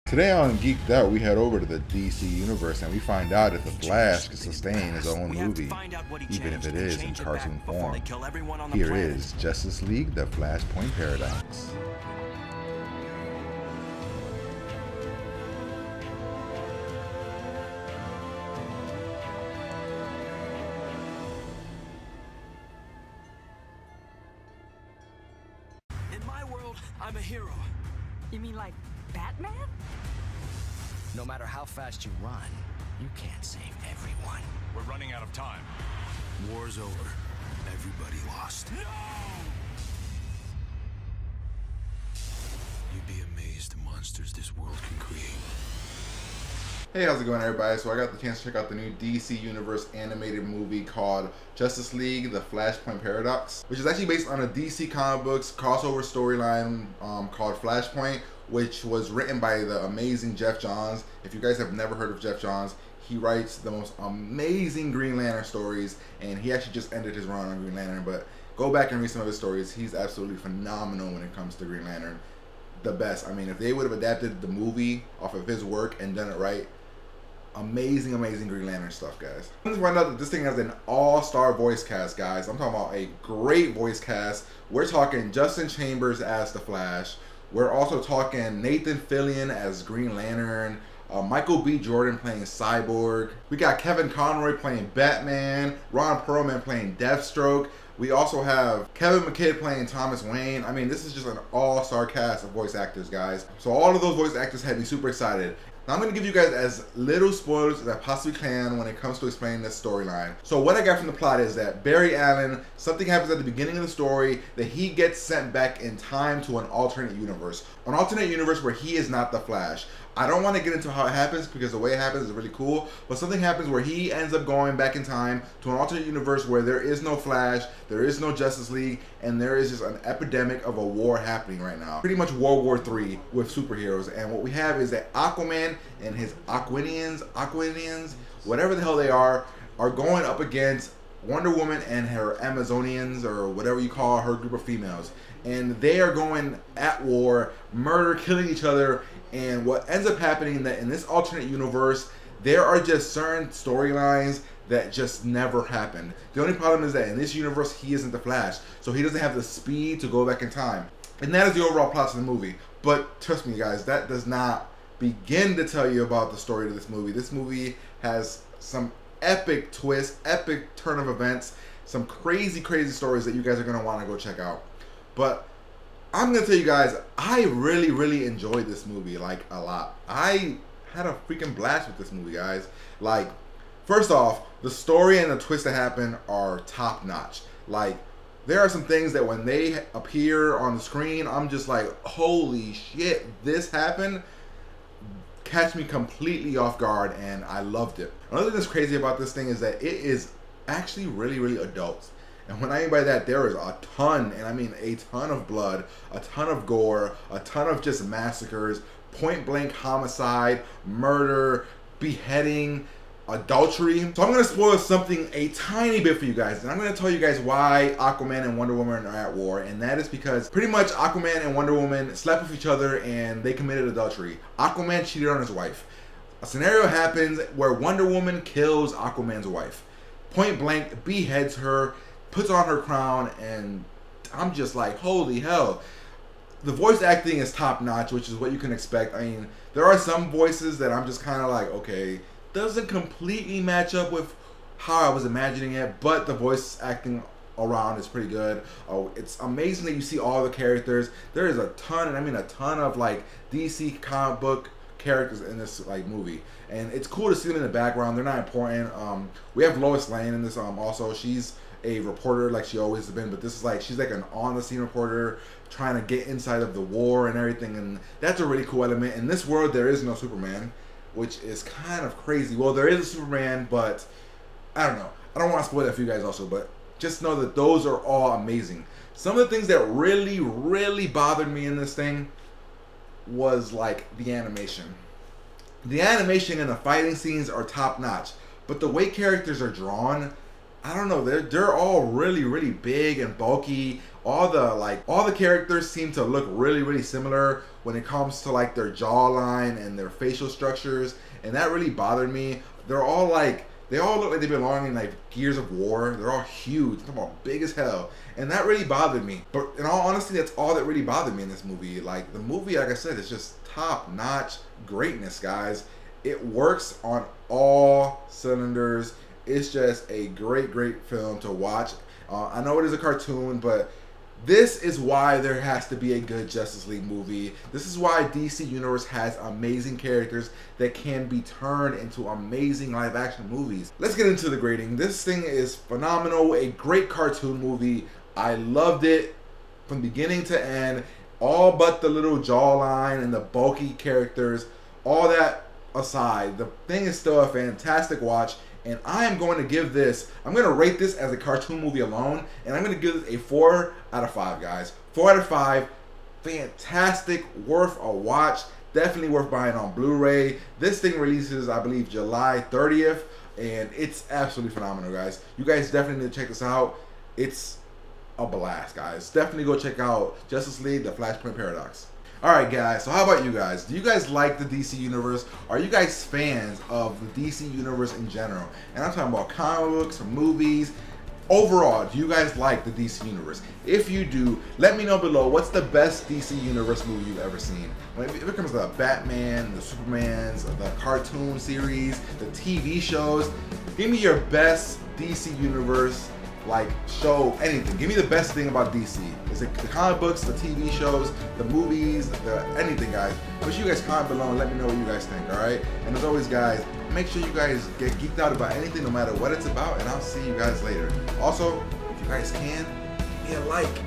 Today on Geeked Out, we head over to the DC universe and we find out if the Flash can sustain his own movie, even if it is in cartoon form. Here is Justice League: The Flashpoint Paradox. In my world, I'm a hero. You mean like Batman? No matter how fast you run, you can't save everyone. We're running out of time. War's over. Everybody lost. No! You'd be amazed the monsters this world can create. Hey, how's it going, everybody? So I got the chance to check out the new DC Universe animated movie called Justice League: The Flashpoint Paradox, which is actually based on a DC comic books crossover storyline called Flashpoint, which was written by the amazing Jeff Johns. If you guys have never heard of Jeff Johns, he writes the most amazing Green Lantern stories, and he actually just ended his run on Green Lantern, but go back and read some of his stories. He's absolutely phenomenal when it comes to Green Lantern. The best. I mean, if they would have adapted the movie off of his work and done it right, amazing Green Lantern stuff, guys. I'm just find out that this thing has an all-star voice cast, guys. I'm talking about a great voice cast. We're talking Justin Chambers as the Flash. We're also talking Nathan Fillion as Green Lantern. Michael B. Jordan playing Cyborg. We got Kevin Conroy playing Batman. Ron Perlman playing Deathstroke. We also have Kevin McKidd playing Thomas Wayne. I mean, this is just an all-star cast of voice actors, guys. So all of those voice actors had me super excited. Now I'm going to give you guys as little spoilers as I possibly can when it comes to explaining this storyline. So what I got from the plot is that Barry Allen, something happens at the beginning of the story that he gets sent back in time to an alternate universe. An alternate universe where he is not the Flash. I don't want to get into how it happens because the way it happens is really cool, but something happens where he ends up going back in time to an alternate universe where there is no Flash, there is no Justice League, and there is just an epidemic of a war happening right now. Pretty much World War III with superheroes, and what we have is that Aquaman and his Aquanians, whatever the hell they are going up against Wonder Woman and her Amazonians, or whatever you call her group of females. And they are going at war, murder, killing each other. And what ends up happening that in this alternate universe, there are just certain storylines that just never happened. The only problem is that in this universe, he isn't the Flash. So he doesn't have the speed to go back in time. And that is the overall plot of the movie. But trust me, guys, that does not begin to tell you about the story of this movie. This movie has some epic twists, epic turn of events, some crazy stories that you guys are going to want to go check out. But I'm going to tell you guys, I really enjoyed this movie, like, a lot. I had a freaking blast with this movie, guys. Like, first off, the story and the twists that happen are top notch. Like, there are some things that when they appear on the screen, I'm just like, holy shit, this happened? Catch me completely off guard, and I loved it. Another thing that's crazy about this thing is that it is actually really adult. And when I mean by that, there is a ton, and I mean a ton of blood, a ton of gore, a ton of just massacres, point blank homicide, murder, beheading, adultery. So I'm going to spoil something a tiny bit for you guys, and I'm going to tell you guys why Aquaman and Wonder Woman are at war, and that is because pretty much Aquaman and Wonder Woman slept with each other and they committed adultery. Aquaman cheated on his wife. A scenario happens where Wonder Woman kills Aquaman's wife. Point blank, beheads her, puts on her crown, and I'm just like, holy hell. The voice acting is top notch, which is what you can expect. I mean, there are some voices that I'm just kind of like, okay, doesn't completely match up with how I was imagining it, but the voice acting around is pretty good. Oh, it's amazing that you see all the characters. There is a ton, and I mean a ton of like DC comic book characters in this like movie, and it's cool to see them in the background. They're not important. We have Lois Lane in this also. She's a reporter like she always has been, but this is like, she's like an on-the-scene reporter trying to get inside of the war and everything, and that's a really cool element. In this world, there is no Superman, which is kind of crazy. Well, there is a Superman, but I don't know. I don't want to spoil that for you guys also, but just know that those are all amazing. Some of the things that really bothered me in this thing was like the animation. The animation and the fighting scenes are top notch, but the way characters are drawn, I don't know, they're all really big and bulky. All the characters seem to look really similar. when it comes to like their jawline and their facial structures, and that really bothered me. They're all like, they all look like they belong in like Gears of War. They're all huge, they're all big as hell, and that really bothered me. But in all honesty, that's all that really bothered me in this movie. Like the movie, like I said, is just top-notch greatness, guys. It works on all cylinders. It's just a great film to watch. I know it is a cartoon, but this is why there has to be a good Justice League movie. This is why DC Universe has amazing characters that can be turned into amazing live action movies. Let's get into the grading. This thing is phenomenal, a great cartoon movie. I loved it from beginning to end, all but the little jawline and the bulky characters. All that aside, the thing is still a fantastic watch. And I am going to give this, I'm going to rate this as a cartoon movie alone, and I'm going to give this a 4 out of 5, guys. 4 out of 5. Fantastic, worth a watch. Definitely worth buying on Blu-ray. This thing releases, I believe, July 30th, and it's absolutely phenomenal, guys. You guys definitely need to check this out. It's a blast, guys. Definitely go check out Justice League, The Flashpoint Paradox. Alright guys, so how about you guys? Do you guys like the DC Universe? Are you guys fans of the DC Universe in general? And I'm talking about comic books, movies. Overall, do you guys like the DC Universe? If you do, let me know below what's the best DC Universe movie you've ever seen. If it comes to the Batman, the Supermans, the cartoon series, the TV shows, give me your best DC Universe like show, anything. Give me the best thing about DC. Is it the comic books, the TV shows, the movies, anything, guys? Make sure you guys comment below and let me know what you guys think, alright? And as always, guys, make sure you guys get geeked out about anything, no matter what it's about, and I'll see you guys later. Also, if you guys can, give me a like.